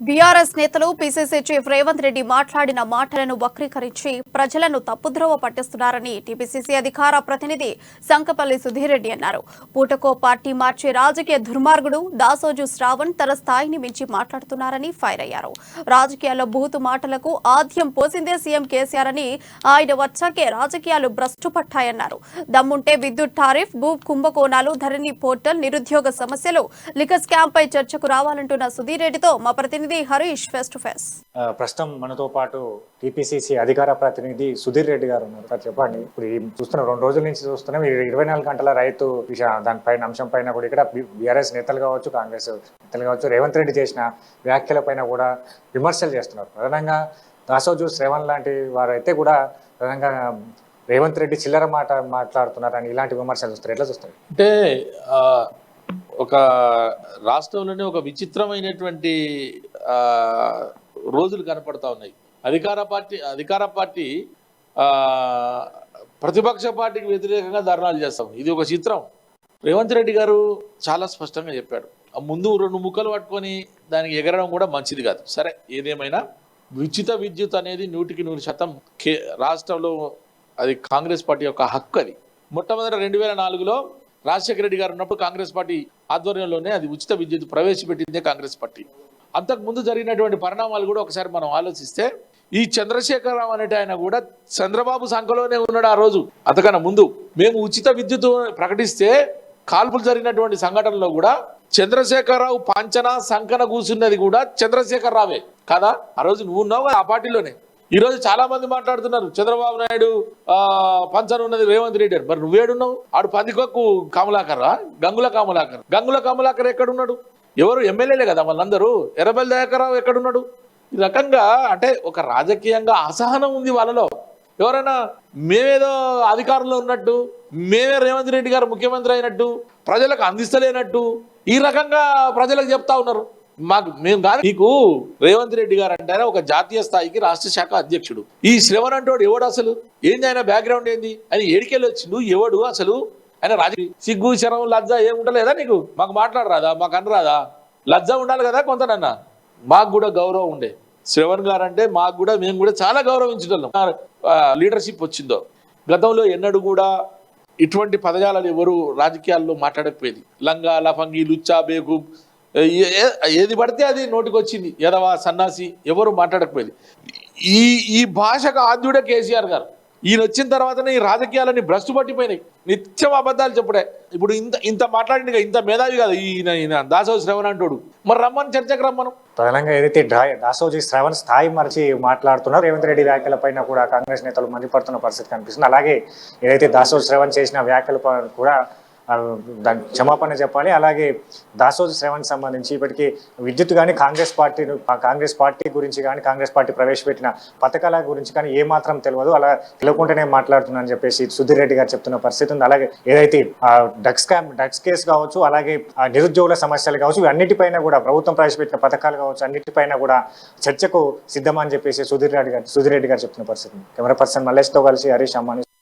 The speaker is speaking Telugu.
బీఆర్ఎస్ నేతలు పీసీసీ చీఫ్ రేవంత్ రెడ్డి మాట్లాడిన మాటలను వక్రీకరించి ప్రజలను తప్పుద్రోవ పట్టిస్తున్నారని టీపీసీసీ అధికార ప్రతినిధి సంకపల్లి సుధీర్ రెడ్డి అన్నారు. పూటకో పార్టీ మార్చే రాజకీయ దుర్మార్గుడు దాసోజు శ్రావణ్ తన స్థాయిని మించి మాట్లాడుతున్నారని ఫైర్ అయ్యారు. రాజకీయాల్లో బూతు మాటలకు ఆద్యం పోసిందే సీఎం కేసీఆర్ అని, ఆయన వచ్చాకే రాజకీయాలు భ్రష్టు పట్టాయన్నారు. దమ్ముంటే విద్యుత్ టారిఫ్, భూ కుంభకోణాలు, ధరణి పోర్టల్, నిరుద్యోగ సమస్యలు, లిక్కర్ స్కామ్ పై చర్చకు రావాలంటున్న సుధీర్ రెడ్డితో మా ప్రతినిధి హరీష్ ఫేస్ టు ఫేస్. ప్రస్తుతం మనతో పాటు టీపీసీసీ అధికార ప్రతినిధి సుధీర్ రెడ్డి గారు ఉన్నారు. సార్ చెప్పండి, ఇప్పుడు చూస్తున్నాం 2 రోజుల నుంచి చూస్తున్నాం 24 గంటల రైతు దానిపైన అంశం పైన కూడా ఇక్కడ బీఆర్ఎస్ నేతలు కావచ్చు, కాంగ్రెస్ నేతలు కావచ్చు, రేవంత్ రెడ్డి చేసిన వ్యాఖ్యల పైన కూడా విమర్శలు చేస్తున్నారు. ప్రధానంగా దాసోజు శ్రవణ్ లాంటి వారైతే కూడా ప్రధానంగా రేవంత్ రెడ్డి చిల్లర మాట్లాడుతున్నారని ఇలాంటి విమర్శలు వస్తారు. ఎట్లా చూస్తారు? అంటే ఒక రాష్ట్రంలోనే ఒక విచిత్రమైనటువంటి రోజులు కనపడతా ఉన్నాయి. అధికార పార్టీ ప్రతిపక్ష పార్టీకి వ్యతిరేకంగా ధర్నాలు చేస్తాం. ఇది ఒక చిత్రం. రేవంత్ రెడ్డి గారు చాలా స్పష్టంగా చెప్పాడు. ముందు 2 ముక్కలు పట్టుకొని దానికి ఎగరడం కూడా మంచిది కాదు. సరే, ఏదేమైనా ఉచిత విద్యుత్ అనేది 100% రాష్ట్రంలో అది కాంగ్రెస్ పార్టీ యొక్క హక్కు. అది మొట్టమొదటి 2004లో రాజశేఖర రెడ్డి గారు ఉన్నప్పుడు కాంగ్రెస్ పార్టీ ఆధ్వర్యంలోనే అది ఉచిత విద్యుత్ ప్రవేశపెట్టిందే కాంగ్రెస్ పార్టీ. అంతకుముందు జరిగినటువంటి పరిణామాలు కూడా ఒకసారి మనం ఆలోచిస్తే, ఈ చంద్రశేఖరరావు అనేటి ఆయన కూడా చంద్రబాబు సంఖలోనే ఉన్నాడు ఆ రోజు. అంతకన్నా ముందు మేము ఉచిత విద్యుత్ ప్రకటిస్తే కాల్పులు జరిగినటువంటి సంఘటనలో కూడా చంద్రశేఖరరావు పంచన సంకన కూర్చున్నది కూడా చంద్రశేఖరరావే కాదా? ఆ రోజు నువ్వు ఉన్నావు ఆ పార్టీలోనే. ఈ రోజు చాలా మంది మాట్లాడుతున్నారు చంద్రబాబు నాయుడు పంచన ఉన్నది రేవంత్ రెడ్డి. మరి నువ్వేడున్నావు? ఆడు పందికొక్కు కమలాకర్, గంగుల కమలాకర్ ఎక్కడున్నాడు? ఎవరు ఎమ్మెల్యేలే కదా వాళ్ళందరూ. ఎర్రబెల్లి దయాకర్రావు ఎక్కడున్నాడు? ఈ రకంగా అంటే ఒక రాజకీయంగా అసహనం ఉంది వాళ్ళలో. ఎవరైనా మేమేదో అధికారంలో ఉన్నట్టు, మేమే రేవంత్ రెడ్డి గారు ముఖ్యమంత్రి అయినట్టు, ప్రజలకు అందిస్తలేనట్టు ఈ రకంగా ప్రజలకు చెప్తా ఉన్నారు. మేము కాదు, నీకు రేవంత్ రెడ్డి గారు అంటారా ఒక జాతీయ స్థాయికి రాష్ట్ర శాఖ అధ్యక్షుడు. ఈ శ్రవణ్ అంటోడు ఎవడు అసలు? ఏంది ఆయన బ్యాక్గ్రౌండ్ ఏంది? ఆయన ఏడికెళ్ళి వచ్చిండు? ఎవడు అసలు? ఆయన రాజకీయ సిగ్గు శరం లజ్జ ఏముంటలేదా నీకు? మాకు మాట్లాడరాదా? మాకు అనరాదా? లజ్జ ఉండాలి కదా కొంతనన్నా. మాకు కూడా గౌరవం ఉండే. శ్రవణ్ గారు అంటే మాకు కూడా, మేము కూడా చాలా గౌరవించగలం. లీడర్షిప్ వచ్చిందో గతంలో ఎన్నడూ కూడా ఇటువంటి పదజాలను ఎవరు రాజకీయాల్లో మాట్లాడకపోయేది. లంగా లఫంగి లుచ్చా బేగు ఏది పడితే అది నోటికి వచ్చింది. ఎదవా సన్నాసి ఎవరు మాట్లాడకపోయేది. ఈ భాషకు ఆద్యుడే కేసీఆర్ గారు. ఈయన వచ్చిన తర్వాతనే ఈ రాజకీయాలని భ్రష్టు పట్టిపోయినాయి. నిత్యం అబద్ధాలు చెప్పుడే. ఇప్పుడు ఇంత మాట్లాడింది, ఇంత మేధావి కాదు ఈయన దాసోజు శ్రవణ్ అంటాడు. మరి రమ్మని చర్చకు రమ్మను. ప్రధానంగా ఏదైతే దాసోజు శ్రవణ్ స్థాయి మరిచి మాట్లాడుతున్నారు రేవంత్ రెడ్డి వ్యాఖ్యల పైన కూడా కాంగ్రెస్ నేతలు మండిపడుతున్న పరిస్థితి కనిపిస్తుంది. అలాగే ఏదైతే దాసోజు శ్రవణ్ చేసిన వ్యాఖ్యల కూడా దానికి క్షమాపణ చెప్పాలి. అలాగే దాసోజు శ్రవణ్ సంబంధించి ఇప్పటికీ విద్యుత్ కానీ కాంగ్రెస్ పార్టీ గురించి కానీ, కాంగ్రెస్ పార్టీ ప్రవేశపెట్టిన పథకాల గురించి కానీ ఏమాత్రం తెలియదు, అలా తెలియకుండానే మాట్లాడుతున్నారని చెప్పేసి సుధీర్ రెడ్డి గారు చెప్తున్న పరిస్థితి ఉంది. అలాగే ఏదైతే డ్రగ్స్ కేసు కావచ్చు, అలాగే నిరుద్యోగుల సమస్యలు కావచ్చు, అన్నిటిపైన కూడా ప్రభుత్వం ప్రవేశపెట్టిన పథకాలు కావచ్చు, అన్నిటిపైన కూడా చర్చకు సిద్ధమని చెప్పేసి సుధీర్ రెడ్డి గారు చెప్తున్న పరిస్థితి. కెమెరా పర్సన్ మల్లేష్తో కలిసి హరీష్ అమ్మాని.